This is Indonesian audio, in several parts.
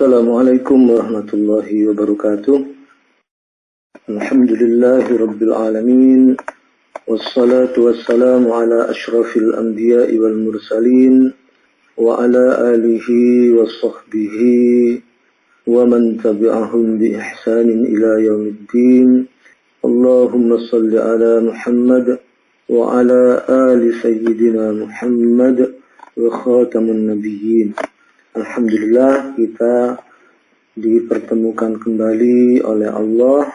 Assalamualaikum warahmatullahi wabarakatuh. Alhamdulillahi rabbil alamin. Wassalatu wassalamu ala ashrafil anbiya'i wal mursalin wa ala alihi wa sahbihi wa man tabi'ahum bi ihsanin ila yaumiddin. Allahumma salli ala Muhammad wa ala ali sayyidina Muhammad wa khatamun nabiyyin. Alhamdulillah, kita dipertemukan kembali oleh Allah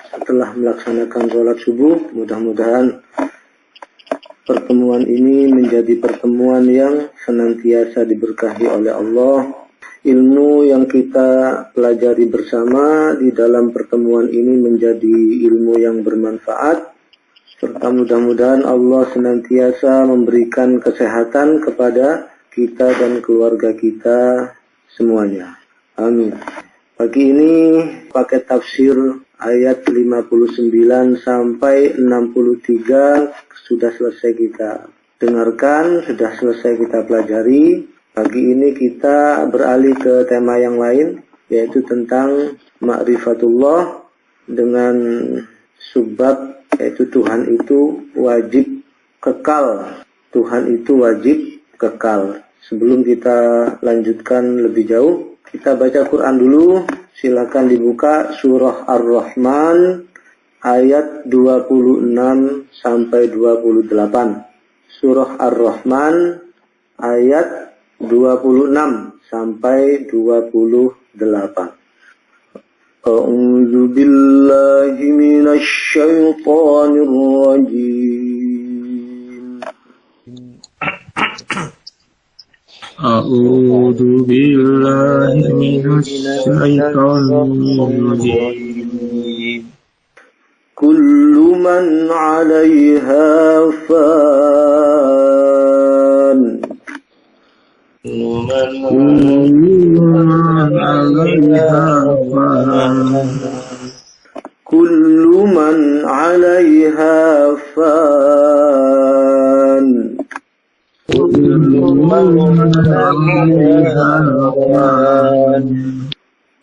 setelah melaksanakan sholat subuh. Mudah-mudahan pertemuan ini menjadi pertemuan yang senantiasa diberkahi oleh Allah. Ilmu yang kita pelajari bersama di dalam pertemuan ini menjadi ilmu yang bermanfaat, serta mudah-mudahan Allah senantiasa memberikan kesehatan kepada kita dan keluarga kita semuanya. Amin. Pagi ini pakai tafsir ayat 59 sampai 63 sudah selesai kita dengarkan, sudah selesai kita pelajari. Pagi ini kita beralih ke tema yang lain, yaitu tentang ma'rifatullah dengan subbab, yaitu Tuhan itu wajib kekal. Tuhan itu wajib kekal. Sebelum kita lanjutkan lebih jauh, kita baca Quran dulu. Silakan dibuka surah Ar-Rahman ayat 26 sampai 28. Surah Ar-Rahman ayat 26 sampai 28. A'udzu billahi minasy syaithanir rajim. A'udzu billahi minasy syaithanir rajim. Kullu man 'alaiha fan. Kullu man 'alaiha fan. Kullu man 'alaiha fan.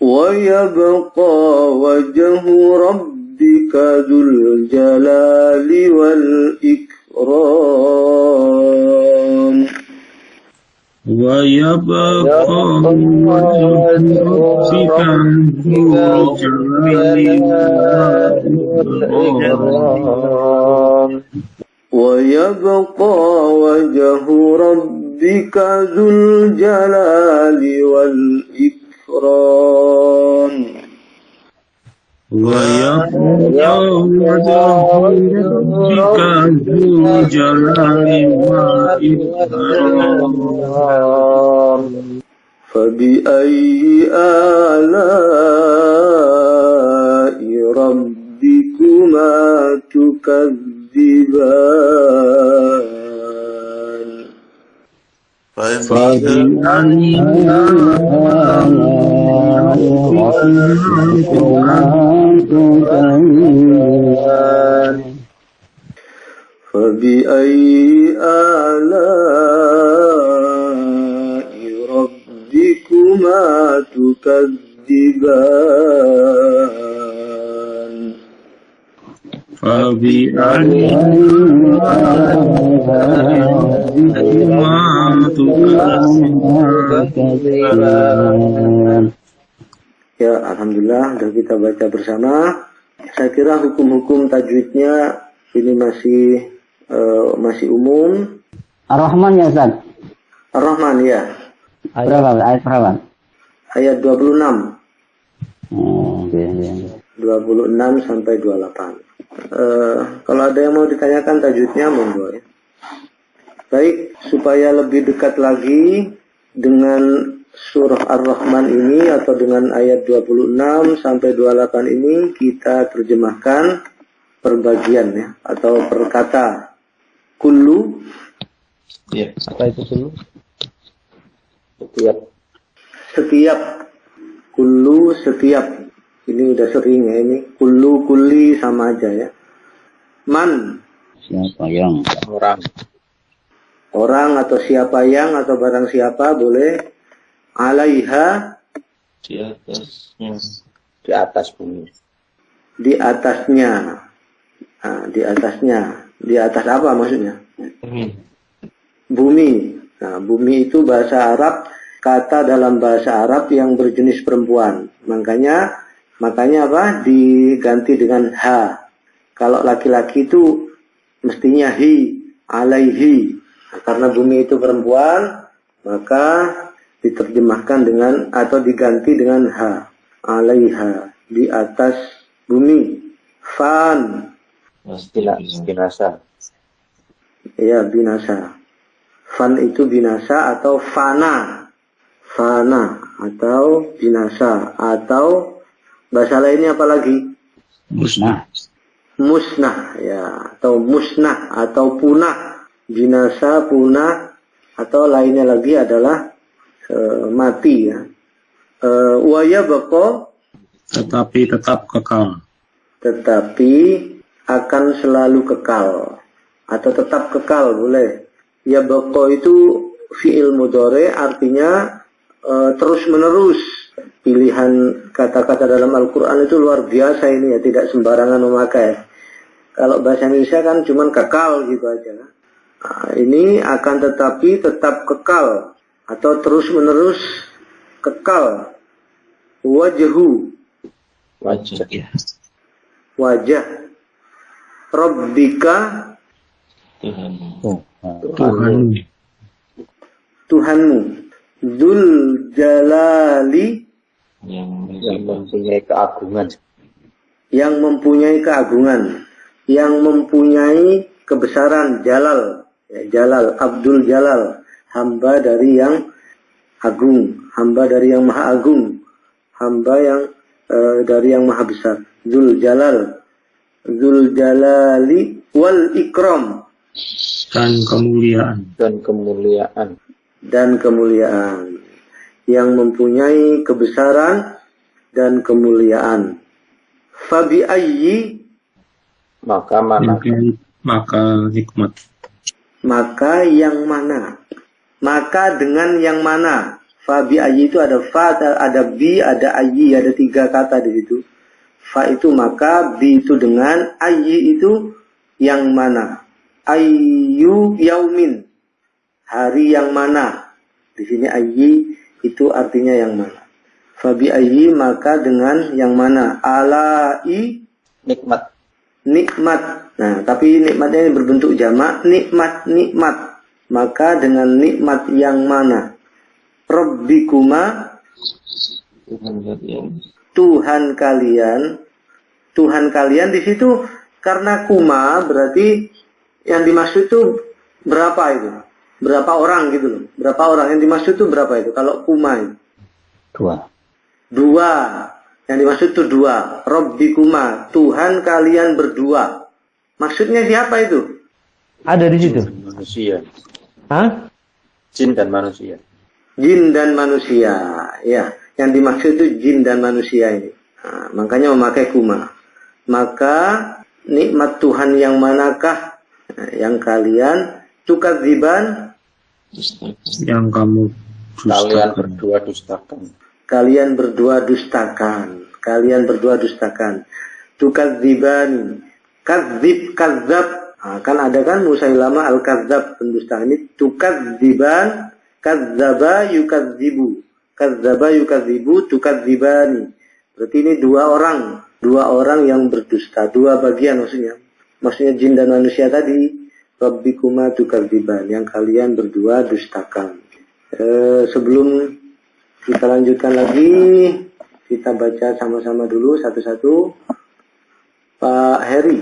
ويبقى وجه ربك ذو الجلال والإكرام ويبقى وجه ربك ذو الجلال والإكرام ويبقى وجه ربك ذو الجلال والإكرام ويبقى وجه ربك ذو الجلال والإكرام فبأي آلاء ربكما تكذبان فبأي آلاء ربكما تكذبان فبأي Ya, alhamdulillah sudah kita baca bersama. Saya kira hukum-hukum tajwidnya ini masih umum. Ar-Rahman ya Ustaz? Ar-Rahman ya. Ayat berapa? Ayat 26. Oh, oke. 26 sampai 28. Kalau ada yang mau ditanyakan tajwidnya monggo ya. Baik, supaya lebih dekat lagi dengan surah Ar-Rahman ini atau dengan ayat 26 sampai 28 ini, kita terjemahkan per bagian ya, atau per kata. Kullu. Ya, apa itu kullu? Setiap. Kullu setiap. Ini udah sering ya ini. Kullu kulli sama aja ya. Man. Siapa yang? Orang atau siapa yang atau barang siapa boleh. Alaiha Di atasnya. Di atas bumi. Di atasnya. Nah, di atasnya. Di atas apa maksudnya? Bumi. Nah, bumi itu bahasa Arab, kata dalam bahasa Arab yang berjenis perempuan. Makanya apa? Diganti dengan ha. Kalau laki-laki itu mestinya hi, alaihi. Nah, karena bumi itu perempuan, maka diterjemahkan dengan atau diganti dengan ha, alaiha, di atas bumi. Fan. Binasa. Ya, binasa. Fan itu binasa atau fana. Fana atau binasa atau bahasa lainnya apa lagi? Musnah. Musnah ya, atau musnah atau punah. Binasa, punah, atau lainnya lagi adalah mati ya. Waya bako, Tetapi tetap kekal. tetapi akan selalu kekal atau tetap kekal boleh. Ya bako itu fi'il mudhari, artinya terus menerus. Pilihan kata-kata dalam Al-Quran itu luar biasa ini ya, tidak sembarangan memakai. Kalau bahasa Indonesia kan cuman kekal gitu aja. Nah, ini akan tetapi tetap kekal atau terus menerus kekal. Wajhu, Wajah. wajah. Rabbika, Tuhan. Tuhan. Tuhanmu. Dzul jalali, Yang mempunyai keagungan. yang mempunyai keagungan, yang mempunyai kebesaran. Jalal ya, Jalal, Abdul Jalal, hamba dari yang agung, hamba dari yang maha agung, hamba yang dari yang maha besar. Dzul Jalal, Dzul Jalali wal Ikram, dan kemuliaan. Dan kemuliaan. dan kemuliaan, yang mempunyai kebesaran dan kemuliaan. Fabi ayyi, Maka mana? Maka nikmat. maka yang mana, maka dengan yang mana. Fabi ayyi itu ada fa, ada bi, ada ayyi, ada 3 kata di situ. Fa itu maka, bi itu dengan, ayyi itu yang mana. Ayyu yaumin, hari yang mana. Di sini ayyi itu artinya yang mana. Fabi ayyi maka dengan yang mana. Alai, Nikmat. nikmat. Nah, tapi nikmatnya ini berbentuk jamak. Nikmat, nikmat. Maka dengan nikmat yang mana. Rabbikuma, Tuhan kalian. Tuhan kalian. Tuhan kalian di situ karena kuma berarti yang dimaksud itu berapa itu? Berapa orang gitu loh. Berapa orang yang dimaksud itu berapa itu? Kalau kuma itu. 2. Yang dimaksud itu 2. Rabbikuma, Tuhan kalian berdua. Maksudnya siapa itu? Ada di situ. Manusia. Hah? Jin dan manusia. Jin dan manusia. Ya, yang dimaksud itu jin dan manusia ini. Nah, makanya memakai kuma. Maka nikmat Tuhan yang manakah? Nah, yang kalian tukadziban, Yang kamu Kalian dustakan. berdua dustakan. kalian berdua dustakan. Kalian berdua dustakan. Tukadziban, kadzib, kadzab. Nah, kan ada kan Musailama al-kadzab, pendusta. Ini tukadziban, kadzaba yukadzibu. Kadzaba yukadzibu, tukadzibani. Berarti ini 2 orang. 2 orang yang berdusta. 2 bagian maksudnya. Maksudnya jin dan manusia tadi. Rabbikuma tukadziban, yang kalian berdua dustakan. Sebelum kita lanjutkan lagi, kita baca sama-sama dulu satu-satu. Pak Heri.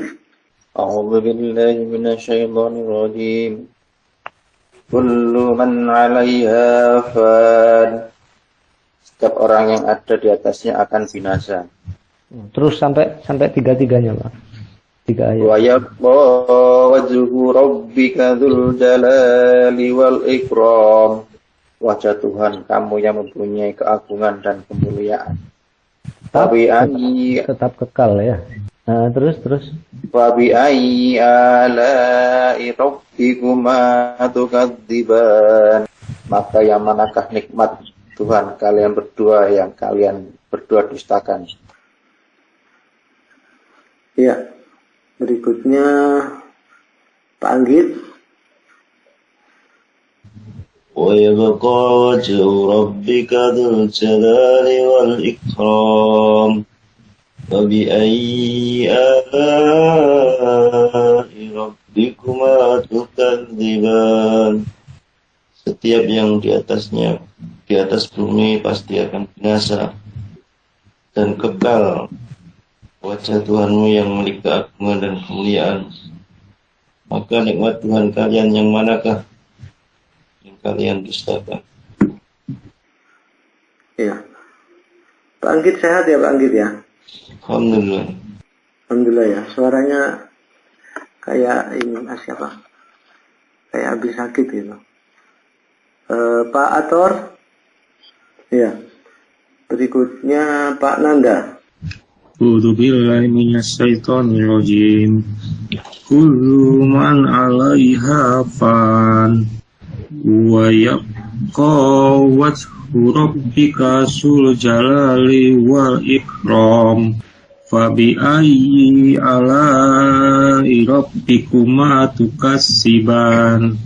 A'udzu billahi minasyaitonir rajim. Kullu man 'alaiha fan. Setiap orang yang ada di atasnya akan binasa. Terus sampai 3-3-nya, Pak. 3 ayat. Wa yabqa wajhu rabbika dzul jalali wal ikram. Wajah Tuhan kamu yang mempunyai keagungan dan kemuliaan. Fabi ayyi Tetap kekal ya. Nah, terus. Fabi ayyi ala'i rabbikuma tukadziban. Maka yang manakah nikmat Tuhan kalian berdua yang kalian berdua dustakan. Ya, berikutnya Pak Anggit. ويبقى وجه ربك ذو الجلال والإكرام فبأي آلاء ربكما تكذبان. Setiap yang di atasnya, di atas bumi pasti akan binasa dan kekal wajah Tuhanmu yang memiliki keagungan dan kemuliaan. Maka nikmat Tuhan kalian yang manakah yang kalian dustakan? Ya, Pak Anggit sehat ya Pak Anggit ya? Alhamdulillah. Alhamdulillah ya, suaranya kayak ini siapa? Kayak habis sakit gitu. Pak Ator. Ya. Berikutnya Pak Nanda. A'udzu billahi minasyaitonir rajim. Kullu man 'alaiha fan wa yabqa wajhu rabbika dzul jalali wal ikram. Fabi ayyi ala'i rabbikuma tukassiban.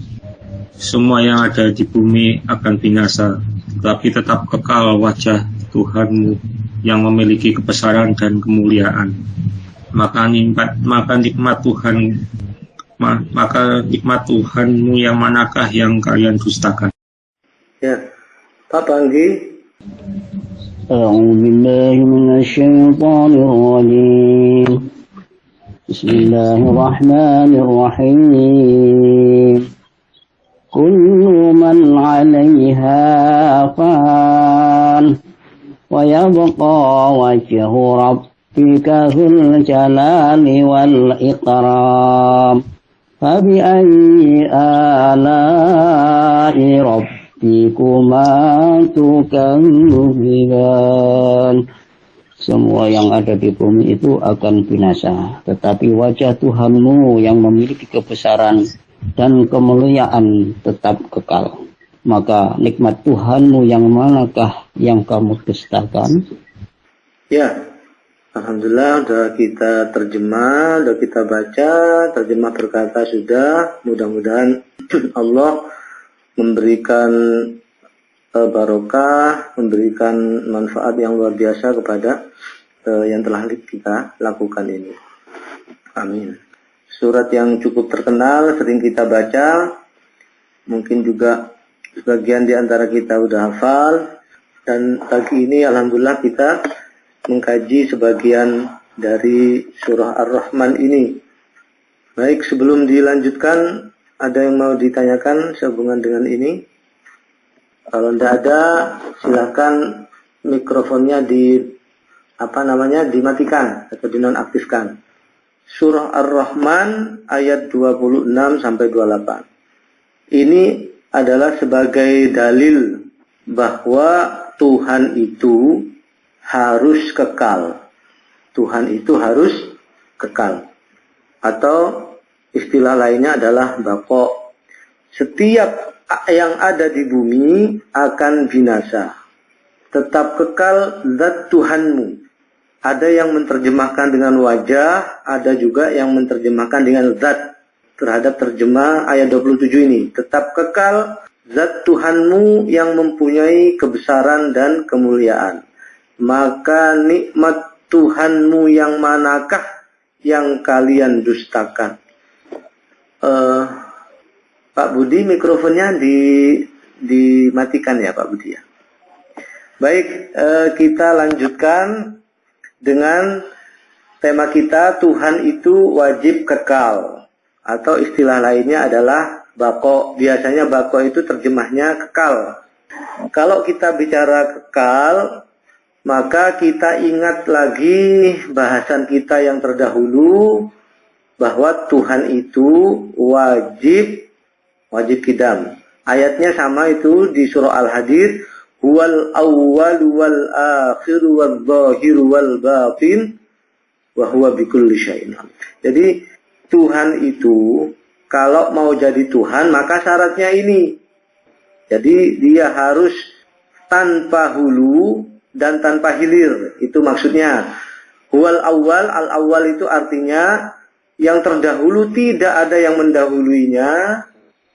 Semua yang ada di bumi akan binasa, tetapi tetap kekal wajah Tuhanmu yang memiliki kebesaran dan kemuliaan. Maka nikmat Tuhanmu yang manakah yang kalian dustakan? Ya, Pak Panggi. أعوذ بالله من الشيطان الرجيم بسم الله الرحمن الرحيم كل من عليها فان ويبقى وجه ربك ذو الجلال والإكرام فبأي آلاء ربكما تكذبان. Semua yang ada di bumi itu akan binasa, tetapi wajah Tuhanmu yang memiliki kebesaran dan kemuliaan tetap kekal. Maka nikmat Tuhanmu yang manakah yang kamu dustakan? Ya, alhamdulillah sudah kita terjemah, sudah kita baca, terjemah berkata sudah. Mudah-mudahan Allah memberikan barokah, memberikan manfaat yang luar biasa kepada yang telah kita lakukan ini. Amin. Surat yang cukup terkenal, sering kita baca, mungkin juga sebagian di antara kita udah hafal, dan pagi ini alhamdulillah kita mengkaji sebagian dari surah Ar-Rahman ini. Baik, sebelum dilanjutkan, ada yang mau ditanyakan sehubungan dengan ini? Kalau tidak ada, silakan mikrofonnya dimatikan atau dinonaktifkan. Surah Ar-Rahman ayat 26 sampai 28. Ini adalah sebagai dalil bahwa Tuhan itu harus kekal. Tuhan itu harus kekal. Atau istilah lainnya adalah baqo. Setiap yang ada di bumi akan binasa. Tetap kekal zat Tuhanmu. Ada yang menerjemahkan dengan wajah, ada juga yang menerjemahkan dengan zat. Terhadap terjemah ayat 27 ini. Tetap kekal zat Tuhanmu yang mempunyai kebesaran dan kemuliaan. Maka nikmat Tuhanmu yang manakah yang kalian dustakan? Pak Budi, mikrofonnya dimatikan ya Pak Budi ya. Baik, kita lanjutkan dengan tema kita, Tuhan itu wajib kekal. Atau istilah lainnya adalah baqo. Biasanya baqo itu terjemahnya kekal. Kalau kita bicara kekal, maka kita ingat lagi bahasan kita yang terdahulu, bahwa Tuhan itu wajib kidam. Ayatnya sama itu di surah Al-Hadid, huwal awwal wal akhir wal zahir wal batin wa huwa bikulli syai'in. Jadi Tuhan itu kalau mau jadi Tuhan maka syaratnya ini. Jadi dia harus tanpa hulu dan tanpa hilir. Itu maksudnya. Huwal awal, al-awwal itu artinya yang terdahulu tidak ada yang mendahuluinya.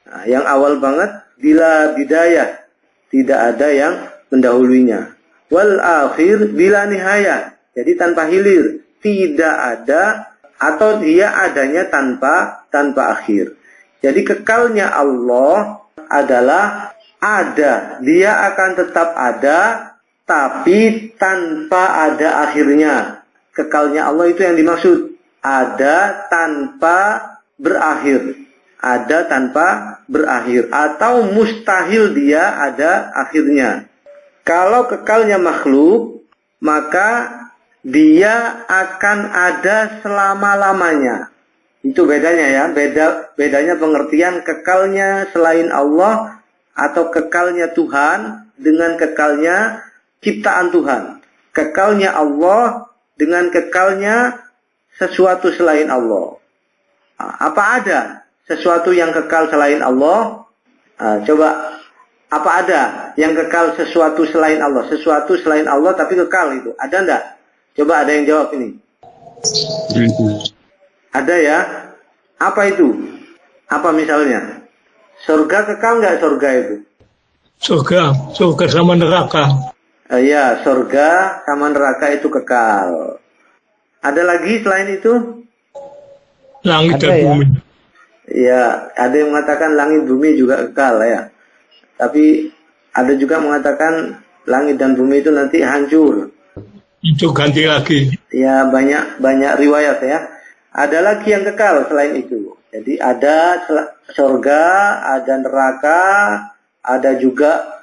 Nah, yang awal banget, bila bidayah, tidak ada yang mendahuluinya. Wal akhir bila nihayah, jadi tanpa hilir, tidak ada atau dia adanya tanpa akhir. Jadi kekalnya Allah adalah ada, dia akan tetap ada, tapi tanpa ada akhirnya. Kekalnya Allah itu yang dimaksud, ada tanpa berakhir, ada tanpa berakhir, atau mustahil dia ada akhirnya. Kalau kekalnya makhluk, maka dia akan ada selama-lamanya. Itu bedanya ya. Bedanya pengertian kekalnya selain Allah atau kekalnya Tuhan dengan kekalnya ciptaan Tuhan. Kekalnya Allah dengan kekalnya sesuatu selain Allah. Apa ada sesuatu yang kekal selain Allah? Coba. Apa ada yang kekal sesuatu selain Allah? Sesuatu selain Allah tapi kekal itu. Ada enggak? Coba ada yang jawab ini. Ada ya? Apa itu? Apa misalnya? Surga kekal enggak surga itu? Surga sama neraka. Ya, surga sama neraka itu kekal. Ada lagi selain itu? Langit dan bumi. Ya, ada yang mengatakan langit bumi juga kekal ya. Tapi ada juga mengatakan langit dan bumi itu nanti hancur. Itu ganti lagi. Ya, banyak riwayat ya. Ada lagi yang kekal selain itu. Jadi ada surga, ada neraka, ada juga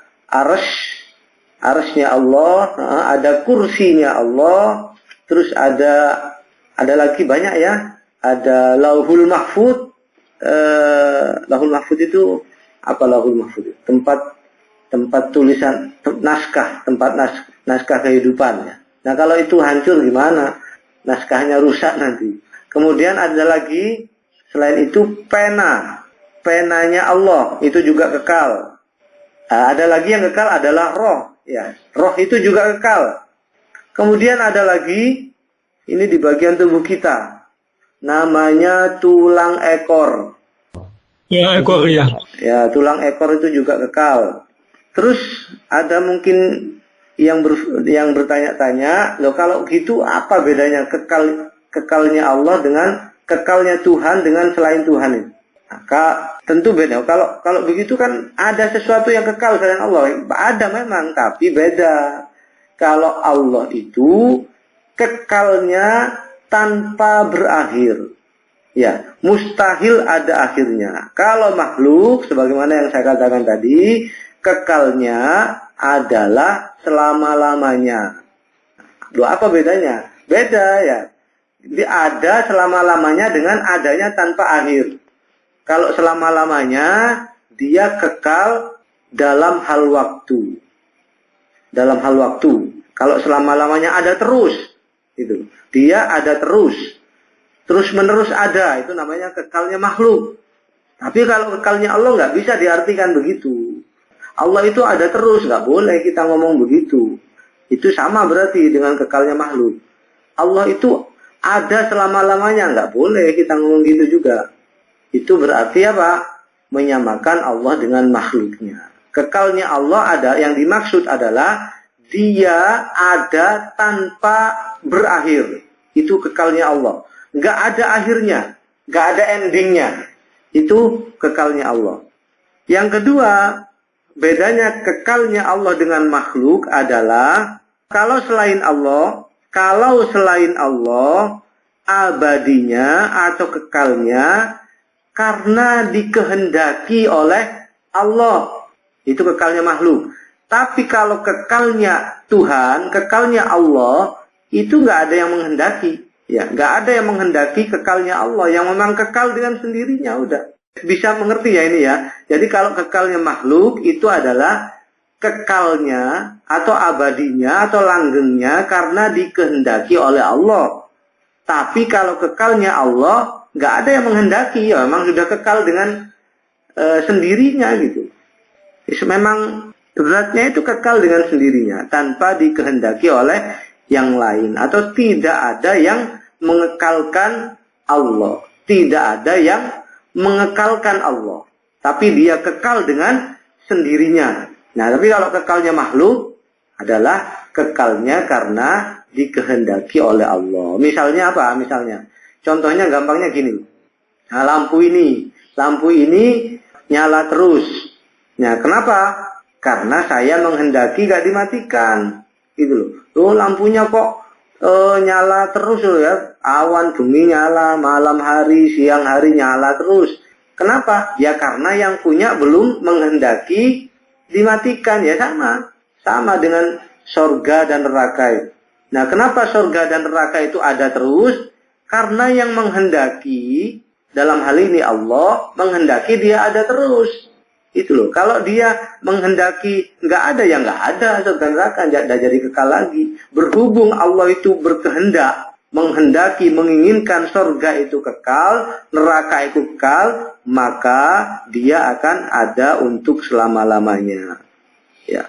arsy-nya Allah, ada kursinya Allah, terus ada lagi banyak ya. Ada lauhul mahfud. Lauhul mahfud itu apa lauhul mahfud? Tempat tulisan naskah, naskah kehidupan ya. Nah, kalau itu hancur gimana? Naskahnya rusak nanti. Kemudian ada lagi selain itu penanya Allah itu juga kekal. Ada lagi yang kekal adalah roh ya. Roh itu juga kekal. Kemudian ada lagi ini di bagian tubuh kita. Namanya tulang ekor. Ya, ekor ya. Ya, tulang ekor itu juga kekal. Terus ada mungkin yang bertanya-tanya, loh kalau gitu apa bedanya kekalnya Allah dengan kekalnya Tuhan dengan selain Tuhan ini? Maka tentu beda. Kalau begitu kan ada sesuatu yang kekal selain Allah. Ada memang, tapi beda. Kalau Allah itu kekalnya tanpa berakhir. Ya, mustahil ada akhirnya. Kalau makhluk, sebagaimana yang saya katakan tadi, kekalnya adalah selama-lamanya. Loh, apa bedanya? Beda ya. Dia ada selama-lamanya dengan adanya tanpa akhir. Kalau selama-lamanya, dia kekal dalam hal waktu. Dalam hal waktu. Kalau selama-lamanya ada terus. Itu. Dia ada terus. Terus-menerus ada, itu namanya kekalnya makhluk. Tapi kalau kekalnya Allah nggak bisa diartikan begitu. Allah itu ada terus, nggak boleh kita ngomong begitu. Itu sama berarti dengan kekalnya makhluk. Allah itu ada selama-lamanya, nggak boleh kita ngomong gitu juga. Itu berarti apa? Menyamakan Allah dengan makhluknya. Kekalnya Allah ada, yang dimaksud adalah dia ada tanpa berakhir. Itu kekalnya Allah. Nggak ada akhirnya, nggak ada endingnya. Itu kekalnya Allah. Yang kedua, bedanya kekalnya Allah dengan makhluk adalah kalau selain Allah abadinya atau kekalnya karena dikehendaki oleh Allah. Itu kekalnya makhluk. Tapi kalau kekalnya Tuhan, kekalnya Allah, itu nggak ada yang menghendaki. Ya, nggak ada yang menghendaki kekalnya Allah, yang memang kekal dengan sendirinya udah. Bisa mengerti ya ini ya. Jadi kalau kekalnya makhluk itu adalah kekalnya atau abadinya atau langgengnya karena dikehendaki oleh Allah. Tapi kalau kekalnya Allah nggak ada yang menghendaki, ya memang sudah kekal dengan sendirinya gitu. Memang Zatnya itu kekal dengan sendirinya tanpa dikehendaki oleh yang lain, atau tidak ada yang mengekalkan Allah, tidak ada yang mengekalkan Allah, tapi dia kekal dengan sendirinya. Nah, tapi kalau kekalnya makhluk adalah kekalnya karena dikehendaki oleh Allah. Misalnya apa? Misalnya, contohnya gampangnya gini. Nah, lampu ini nyala terus. Nah, kenapa? Karena saya menghendaki gak dimatikan, gitu loh. Lampunya kok nyala terus loh ya. Awan bengi nyala, malam hari, siang hari nyala terus. Kenapa? Ya karena yang punya belum menghendaki dimatikan. Ya sama dengan sorga dan neraka itu. Nah, kenapa sorga dan neraka itu ada terus? Karena yang menghendaki, dalam hal ini Allah, menghendaki dia ada terus. Itu loh. Kalau dia menghendaki nggak ada, ya nggak ada surga neraka, nggak jadi kekal lagi. Berhubung Allah itu berkehendak, menghendaki, menginginkan surga itu kekal, neraka itu kekal, maka dia akan ada untuk selama-lamanya. Ya,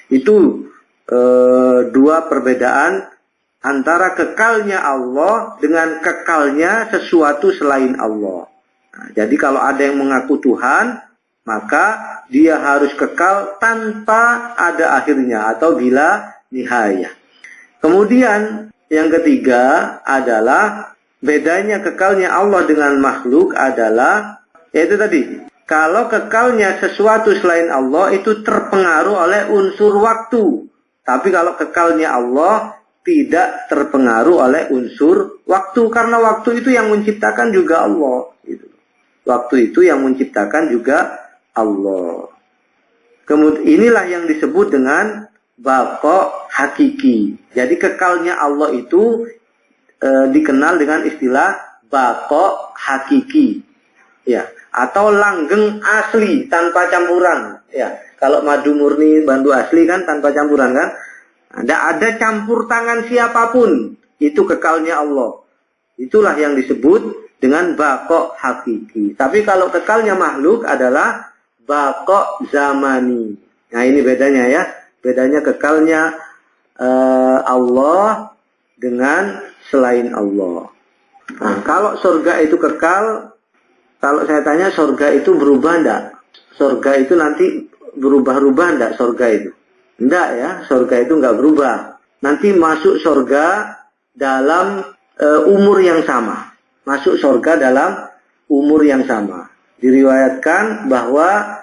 itu dua perbedaan antara kekalnya Allah dengan kekalnya sesuatu selain Allah. Nah, jadi kalau ada yang mengaku Tuhan, maka dia harus kekal tanpa ada akhirnya atau bila nihayah. Kemudian yang ketiga adalah bedanya kekalnya Allah dengan makhluk adalah, yaitu tadi, kalau kekalnya sesuatu selain Allah itu terpengaruh oleh unsur waktu. Tapi kalau kekalnya Allah tidak terpengaruh oleh unsur waktu, karena waktu itu yang menciptakan juga Allah. Waktu itu yang menciptakan juga Allah. Kemudian inilah yang disebut dengan baqa hakiki. Jadi kekalnya Allah itu dikenal dengan istilah baqa hakiki. Ya, atau langgeng asli tanpa campuran. Ya, kalau madu murni bandu asli kan tanpa campuran kan? Tidak ada campur tangan siapapun. Itu kekalnya Allah. Itulah yang disebut dengan baqa hakiki. Tapi kalau kekalnya makhluk adalah baqa zamani. Nah, ini bedanya ya. Bedanya kekalnya Allah dengan selain Allah. Nah, kalau surga itu kekal, kalau saya tanya surga itu berubah enggak? Surga itu nanti berubah-ubah enggak surga itu? Enggak ya, surga itu enggak berubah. Nanti masuk surga dalam umur yang sama. Masuk surga dalam umur yang sama. Diriwayatkan bahwa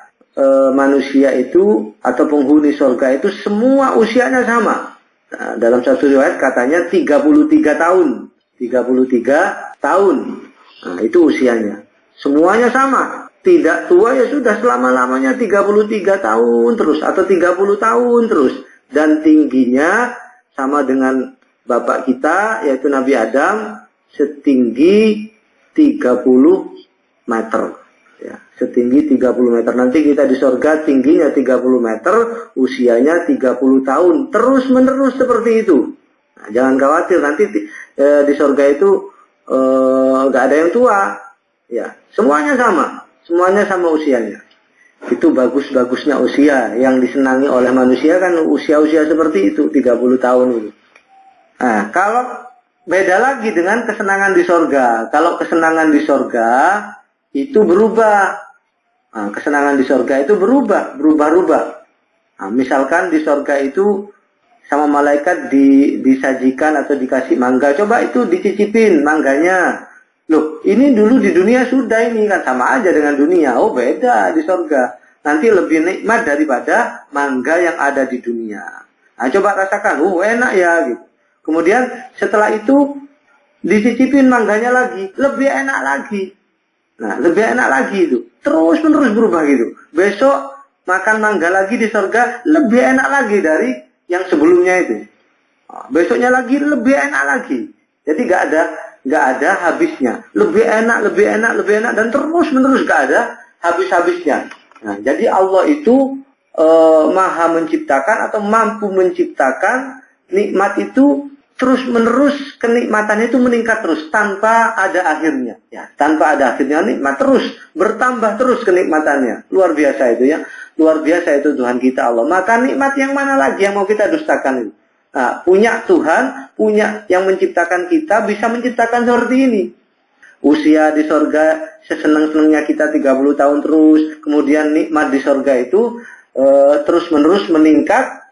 manusia itu atau penghuni surga itu semua usianya sama. Nah, dalam satu riwayat katanya 33 tahun. 33 tahun. Nah, itu usianya. Semuanya sama. Tidak tua ya sudah selama-lamanya 33 tahun terus atau 30 tahun terus. Dan tingginya sama dengan bapak kita yaitu Nabi Adam, setinggi 30 meter. Ya, setinggi 30 meter. Nanti kita di surga tingginya 30 meter, usianya 30 tahun. Terus menerus seperti itu. Nah, jangan khawatir nanti di surga itu nggak ada yang tua. Ya, semuanya sama. Semuanya sama usianya. Itu bagus-bagusnya usia. Yang disenangi oleh manusia kan usia-usia seperti itu, 30 tahun itu. Nah, kalau beda lagi dengan kesenangan di surga. Kalau kesenangan di surga itu berubah. Nah, kesenangan di surga itu berubah-ubah. Nah, misalkan di surga itu sama malaikat disajikan atau dikasih mangga. Coba itu dicicipin mangganya. Loh, ini dulu di dunia sudah ini kan sama aja dengan dunia. Oh, beda di surga. Nanti lebih nikmat daripada mangga yang ada di dunia. Nah, coba rasakan. Enak ya gitu. Kemudian setelah itu dicicipin mangganya lagi, lebih enak lagi. Nah, lebih enak lagi itu. Terus menerus berubah gitu. Besok makan mangga lagi di surga lebih enak lagi dari yang sebelumnya itu. Nah, besoknya lagi lebih enak lagi. Jadi nggak ada habisnya. Lebih enak dan terus menerus nggak ada habis-habisnya. Nah, jadi Allah itu maha menciptakan atau mampu menciptakan nikmat itu terus-menerus kenikmatannya itu meningkat terus tanpa ada akhirnya. Ya, tanpa ada akhirnya nikmat terus bertambah terus kenikmatannya. Luar biasa itu ya. Luar biasa itu Tuhan kita Allah. Maka nikmat yang mana lagi yang mau kita dustakan itu? Nah, punya Tuhan, punya yang menciptakan kita, bisa menciptakan seperti ini. Usia di sorga sesenang-senangnya kita 30 tahun terus. Kemudian nikmat di sorga itu terus-menerus meningkat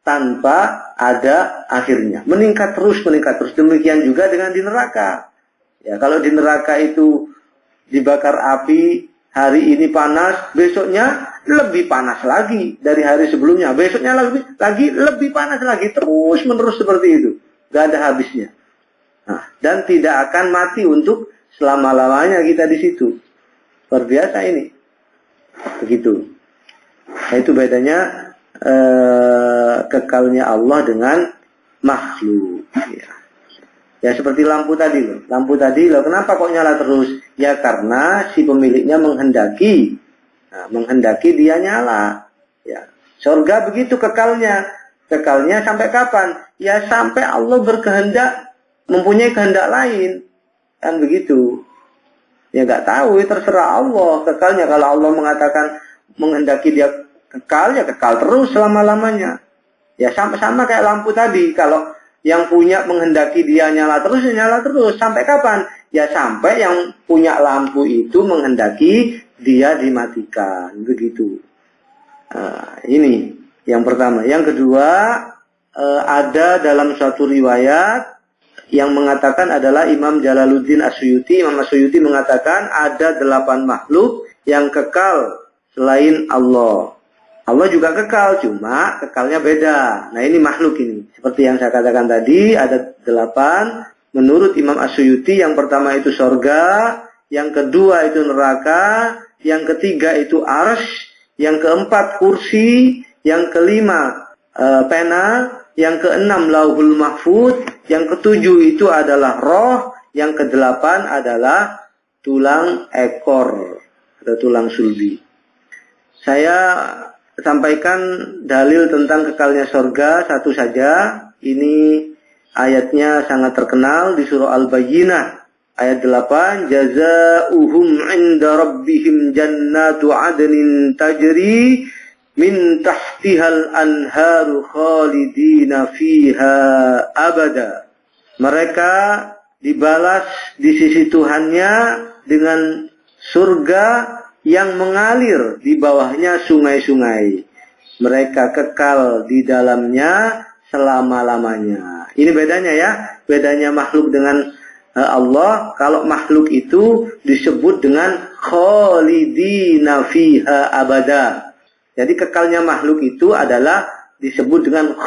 tanpa ada akhirnya. Meningkat terus, meningkat terus. Demikian juga dengan di neraka. Ya, kalau di neraka itu dibakar api, hari ini panas, besoknya lebih panas lagi dari hari sebelumnya. Besoknya lebih panas lagi. Terus menerus seperti itu. Gak ada habisnya. Nah, dan tidak akan mati untuk selama-lamanya kita di situ. Luar biasa ini. Begitu. Nah, itu bedanya kekalnya Allah dengan makhluk. Ya seperti lampu tadi loh. Lampu tadi loh, kenapa kok nyala terus? Ya karena si pemiliknya menghendaki. Nah, menghendaki dia nyala. Ya. Surga begitu kekalnya. Kekalnya sampai kapan? Ya sampai Allah berkehendak, mempunyai kehendak lain. Kan begitu. Ya nggak tahu, terserah Allah kekalnya. Kalau Allah mengatakan menghendaki dia kekal, ya kekal terus selama-lamanya. Ya sama-sama kayak lampu tadi. Kalau yang punya menghendaki dia nyala terus, ya nyala terus. Sampai kapan? Ya sampai yang punya lampu itu menghendaki dia dimatikan. Begitu. Ini yang pertama. Yang kedua, ada dalam suatu riwayat yang mengatakan adalah Imam Jalaluddin As-Suyuti. Imam As-Suyuti mengatakan ada 8 makhluk yang kekal selain Allah. Allah juga kekal, cuma kekalnya beda. Nah ini makhluk ini. Seperti yang saya katakan tadi, ada 8. Menurut Imam As-Suyuti, yang pertama itu sorga, yang kedua itu neraka, yang ketiga itu arsy, yang keempat kursi, yang kelima pena, yang keenam lauhul mahfud, yang ketujuh itu adalah roh, yang kedelapan adalah tulang ekor atau tulang sulbi. Saya sampaikan dalil tentang kekalnya sorga satu saja. Ini ayatnya sangat terkenal di surah Al-Bayyinah. Ayat 8. Jazaa'uhum 'inda rabbihim jannatu 'adnin tajri min tahtihal anharu khalidina fiha abada. Mereka dibalas di sisi Tuhannya dengan surga yang mengalir di bawahnya sungai-sungai. Mereka kekal di dalamnya selama-lamanya. Ini bedanya ya. Bedanya makhluk dengan Allah. Kalau makhluk itu disebut dengan khalidina fiha abada. Jadi kekalnya makhluk itu adalah disebut dengan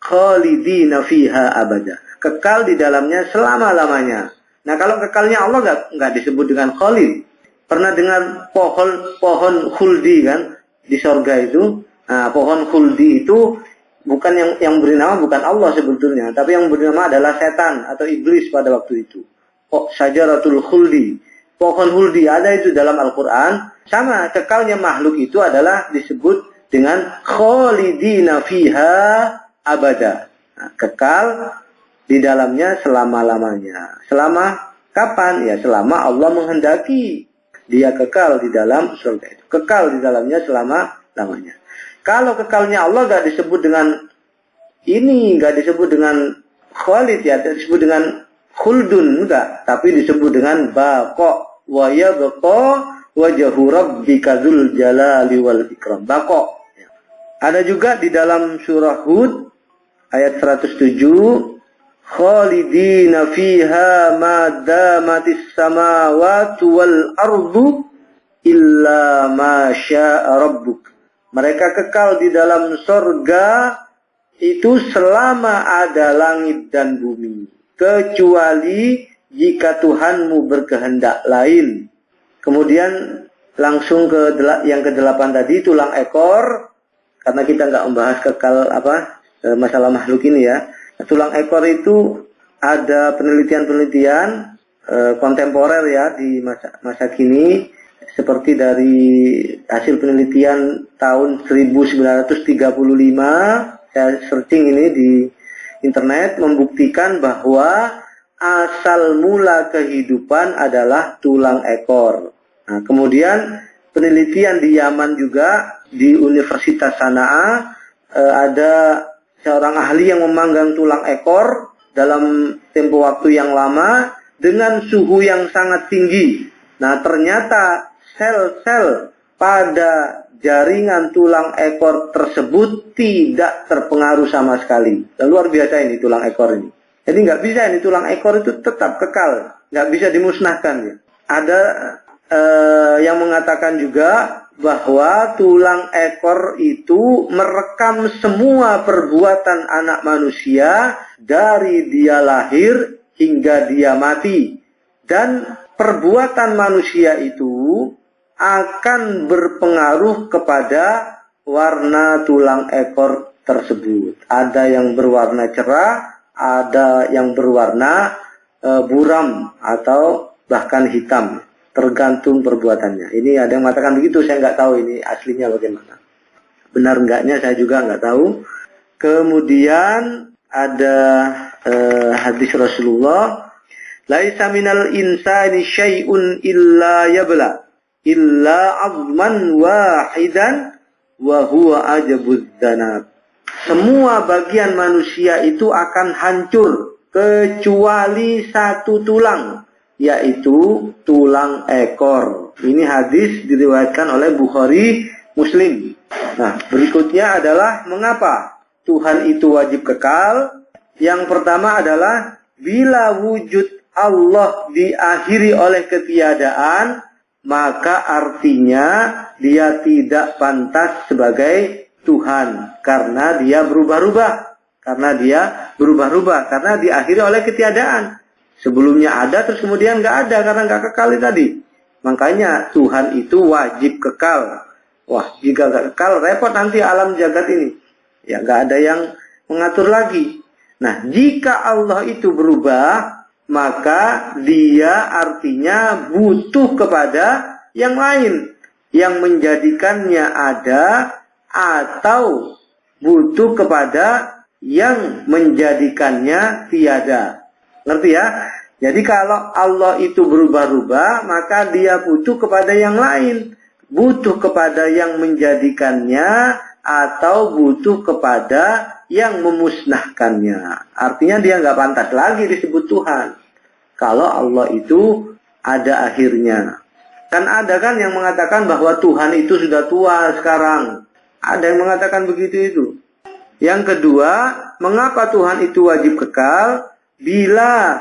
khalidina fiha abada. Kekal di dalamnya selama-lamanya. Nah kalau kekalnya Allah nggak disebut dengan khalid. Pernah dengar pohon khuldi kan di surga itu? Nah, pohon khuldi itu bukan yang beri nama bukan Allah sebetulnya, tapi yang beri nama adalah setan atau iblis pada waktu itu. Syajaratul khuldi. Pohon khuldi ada itu dalam Al-Qur'an. Sama kekalnya makhluk itu adalah disebut dengan khalidina fiha abada. Nah, kekal di dalamnya selama-lamanya. Selama kapan? Ya selama Allah menghendaki. Dia kekal di dalam surga itu. Kekal di dalamnya selama-lamanya. Kalau kekalnya Allah gak disebut dengan ini, gak disebut dengan khalid ya, disebut dengan khuldun enggak, tapi disebut dengan baqa wa yabqa wajhu rabbika dzul jalali wal ikram. Baqa. Ada juga di dalam surah Hud ayat 107, khalidina fiha ma damatis samawati wal ardu illa ma syaa rabbuk. Mereka kekal di dalam surga itu selama ada langit dan bumi, kecuali jika Tuhanmu berkehendak lain. Kemudian langsung ke yang ke-8 tadi, tulang ekor, karena kita nggak membahas kekal masalah makhluk ini ya. Tulang ekor itu ada penelitian-penelitian kontemporer ya di masa kini, seperti dari hasil penelitian tahun 1935, saya searching ini di internet membuktikan bahwa asal mula kehidupan adalah tulang ekor. Nah, kemudian penelitian di Yaman juga, di Universitas Sanaa, ada seorang ahli yang memanggang tulang ekor dalam tempo waktu yang lama dengan suhu yang sangat tinggi. Nah, ternyata sel-sel pada jaringan tulang ekor tersebut tidak terpengaruh sama sekali. Dan luar biasa ini tulang ekor ini. Jadi nggak bisa ini tulang ekor itu tetap kekal, nggak bisa dimusnahkan. Ya. Ada yang mengatakan juga bahwa tulang ekor itu merekam semua perbuatan anak manusia dari dia lahir hingga dia mati. Dan perbuatan manusia itu akan berpengaruh kepada warna tulang ekor tersebut. Ada yang berwarna cerah, ada yang berwarna buram atau bahkan hitam. Tergantung perbuatannya. Ini ada yang mengatakan begitu, saya nggak tahu ini aslinya bagaimana. Benar enggaknya saya juga nggak tahu. Kemudian ada hadis Rasulullah, laisa minal insani syai'un illa yabla illa azman wahidan wa huwa ajabuz dzanab. Semua bagian manusia itu akan hancur kecuali satu tulang, yaitu tulang ekor. Ini hadis diriwayatkan oleh Bukhari, Muslim. Nah, berikutnya adalah mengapa Tuhan itu wajib kekal. Yang pertama adalah bila wujud Allah diakhiri oleh ketiadaan, maka artinya dia tidak pantas sebagai Tuhan karena dia berubah-ubah. Karena diakhiri oleh ketiadaan. Sebelumnya ada, terus kemudian nggak ada karena nggak kekal tadi. Makanya Tuhan itu wajib kekal. Wah, jika nggak kekal, repot nanti alam jagat ini. Ya, nggak ada yang mengatur lagi. Nah, jika Allah itu berubah, maka dia artinya butuh kepada yang lain. Yang menjadikannya ada atau butuh kepada yang menjadikannya tiada. Ngerti ya? Jadi kalau Allah itu berubah-ubah, maka dia butuh kepada yang lain. Butuh kepada yang menjadikannya atau butuh kepada yang memusnahkannya. Artinya dia nggak pantas lagi disebut Tuhan. Kalau Allah itu ada akhirnya. Kan ada kan yang mengatakan bahwa Tuhan itu sudah tua sekarang. Ada yang mengatakan begitu itu. Yang kedua, mengapa Tuhan itu wajib kekal? Bila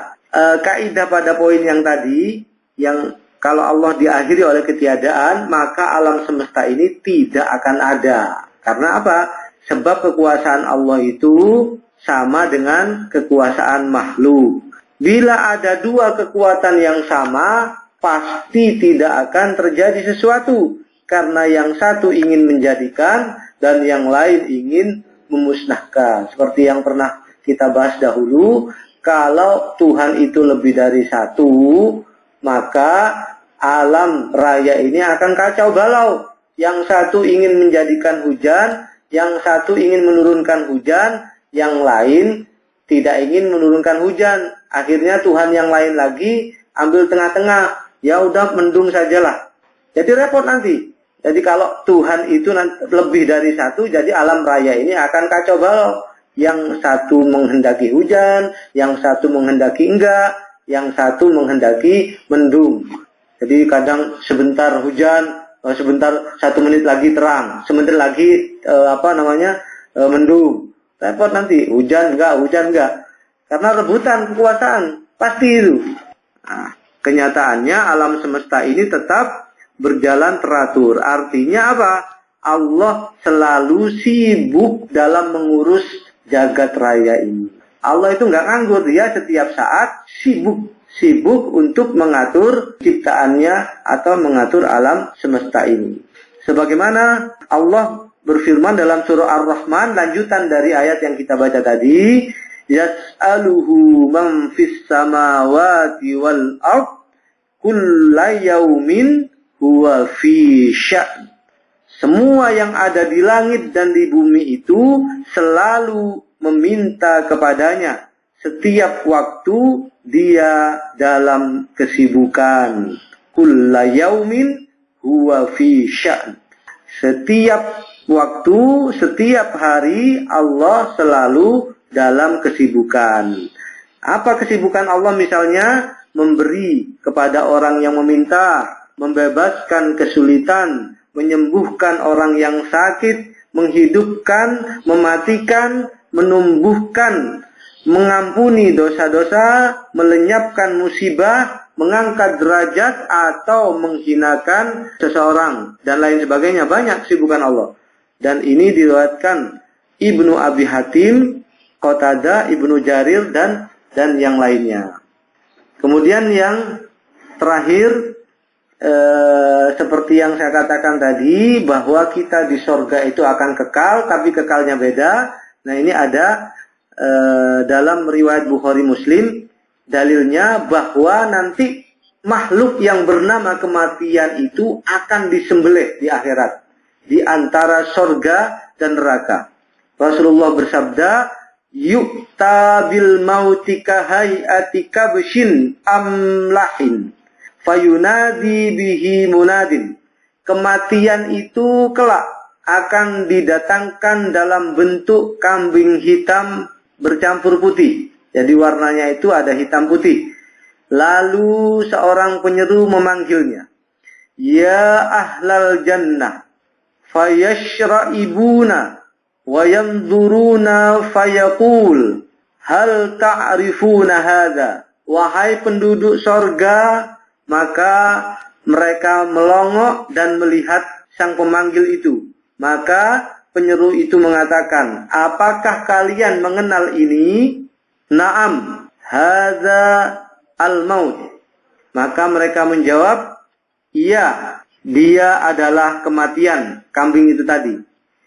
kaidah pada poin yang tadi, yang kalau Allah diakhiri oleh ketiadaan, maka alam semesta ini tidak akan ada. Karena apa? Sebab kekuasaan Allah itu sama dengan kekuasaan makhluk. Bila ada dua kekuatan yang sama, pasti tidak akan terjadi sesuatu. Karena yang satu ingin menjadikan dan yang lain ingin memusnahkan. Seperti yang pernah kita bahas dahulu, kalau Tuhan itu lebih dari satu, maka alam raya ini akan kacau balau. Yang satu ingin menjadikan hujan, yang satu ingin menurunkan hujan, yang lain tidak ingin menurunkan hujan. Akhirnya Tuhan yang lain lagi ambil tengah-tengah. Ya udah mendung sajalah. Jadi repot nanti. Jadi kalau Tuhan itu lebih dari satu, jadi alam raya ini akan kacau balau. Yang satu menghendaki hujan, yang satu menghendaki enggak, yang satu menghendaki mendung. Jadi kadang sebentar hujan, sebentar 1 menit lagi terang, sebentar lagi mendung. Repot nanti, hujan enggak. Karena rebutan kekuasaan, pasti itu. Nah, kenyataannya alam semesta ini tetap berjalan teratur. Artinya apa? Allah selalu sibuk dalam mengurus jagat raya ini. Allah itu nggak nganggur, dia setiap saat sibuk untuk mengatur ciptaannya atau mengatur alam semesta ini. Sebagaimana Allah berfirman dalam surah Ar-Rahman, lanjutan dari ayat yang kita baca tadi, yas'aluhu man fis samawati wal ard kulla yaumin huwa fi sya'n. Semua yang ada di langit dan di bumi itu selalu meminta kepadanya setiap waktu dia dalam kesibukan. Kulla yaumin huwa fi sya'n. Setiap waktu, setiap hari Allah selalu dalam kesibukan. Apa kesibukan Allah? Misalnya memberi kepada orang yang meminta, membebaskan kesulitan, menyembuhkan orang yang sakit, menghidupkan, mematikan, menumbuhkan, mengampuni dosa-dosa, melenyapkan musibah, mengangkat derajat atau menghinakan seseorang dan lain sebagainya. Banyak kesibukan Allah. Dan ini diriwayatkan Ibnu Abi Hatim, Qatadah, Ibnu Jarir dan yang lainnya. Kemudian yang terakhir, seperti yang saya katakan tadi, bahwa kita di sorga itu akan kekal, tapi kekalnya beda. Nah, ini ada dalam riwayat Bukhari Muslim, dalilnya bahwa nanti makhluk yang bernama kematian itu akan disembelih di akhirat, di antara sorga dan neraka. Rasulullah bersabda, yu'ta bil mauti kahayati kabshin amlahin fayunadi bihi munadin. Kematian itu kelak akan didatangkan dalam bentuk kambing hitam bercampur putih. Jadi warnanya itu ada hitam putih. Lalu seorang penyeru memanggilnya, ya ahlal jannah, fayashra'ibuna wa yanzuruna fayaqul hal ta'rifuna hadha. Wahai penduduk sorga, maka mereka melongok dan melihat sang pemanggil itu. Maka penyeru itu mengatakan, apakah kalian mengenal ini? Naam, hadza al-maut. Maka mereka menjawab, iya, dia adalah kematian, kambing itu tadi.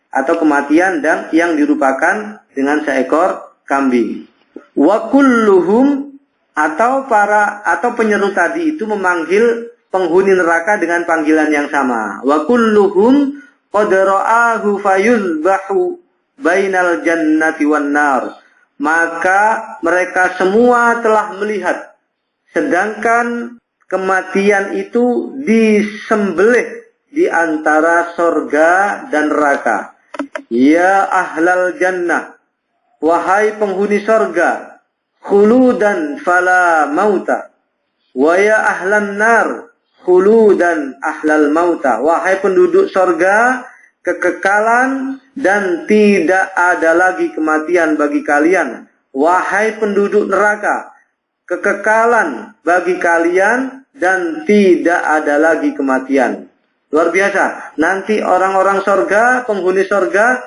Atau kematian dan yang dirupakan dengan seekor kambing. Wa kulluhum, atau penyeru tadi itu memanggil penghuni neraka dengan panggilan yang sama. Wa kulluhum qad ra'ahu fayuzbahu bainal jannati wan nar. Maka mereka semua telah melihat, sedangkan kematian itu disembelih di antara sorga dan neraka. Ya ahlal jannah, wahai penghuni sorga, khuludan fala mauta. Wa ya ahlan nar, khuludan ahlal mauta. Wahai penduduk sorga, kekekalan dan tidak ada lagi kematian bagi kalian. Wahai penduduk neraka, kekekalan bagi kalian dan tidak ada lagi kematian. Luar biasa. Nanti orang-orang sorga, penghuni sorga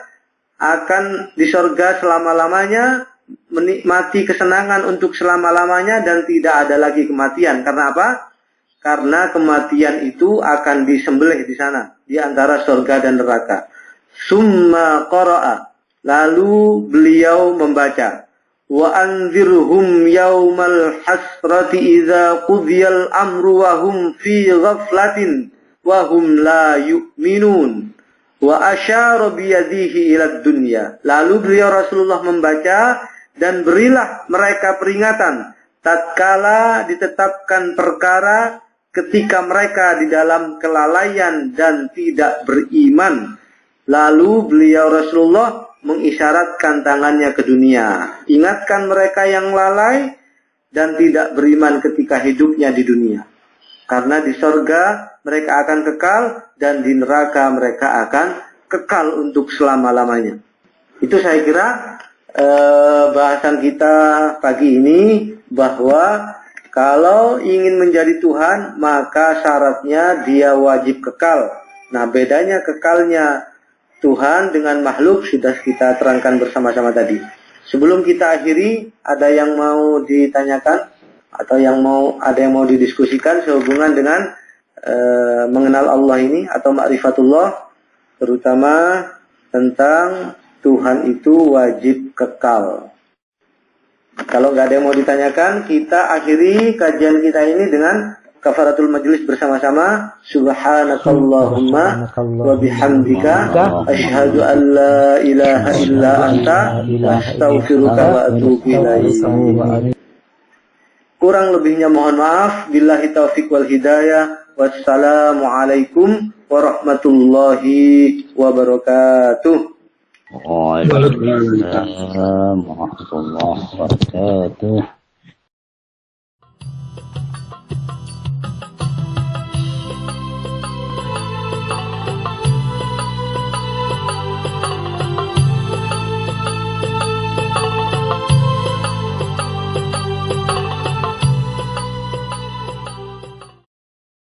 akan di sorga selama-lamanya, menikmati kesenangan untuk selama-lamanya dan tidak ada lagi kematian. Karena apa? Karena kematian itu akan disembelih di sana, di antara surga dan neraka. Summa qara'a, lalu beliau membaca, wa anzirhum yaumal hasrati idza qudiyal amru wa hum fi ghaflatin wa hum la yu'minun. Wa asyara biyadihi ila dunya. Lalu beliau Rasulullah membaca, dan berilah mereka peringatan tatkala ditetapkan perkara, ketika mereka di dalam kelalaian dan tidak beriman. Lalu beliau Rasulullah mengisyaratkan tangannya ke dunia. Ingatkan mereka yang lalai dan tidak beriman ketika hidupnya di dunia. Karena di sorga mereka akan kekal dan di neraka mereka akan kekal untuk selama-lamanya. Itu saya kira bahasan kita pagi ini, bahwa kalau ingin menjadi Tuhan, maka syaratnya dia wajib kekal. Nah, bedanya kekalnya Tuhan dengan makhluk sudah kita terangkan bersama-sama tadi. Sebelum kita akhiri, ada yang mau ditanyakan atau ada yang mau didiskusikan sehubungan dengan mengenal Allah ini atau ma'rifatullah, terutama tentang Tuhan itu wajib kekal. Kalau nggak ada yang mau ditanyakan, kita akhiri kajian kita ini dengan kafaratul majlis bersama-sama. Subhanakallahumma wa bihamdika asyhadu an la ilaha illa anta astaghfiruka wa atubu ilaik. Kurang lebihnya mohon maaf. Billahi taufiq wal hidayah. Wassalamualaikum warahmatullahi wabarakatuh. Waalaikumsalam warahmatullahi wabarakatuh.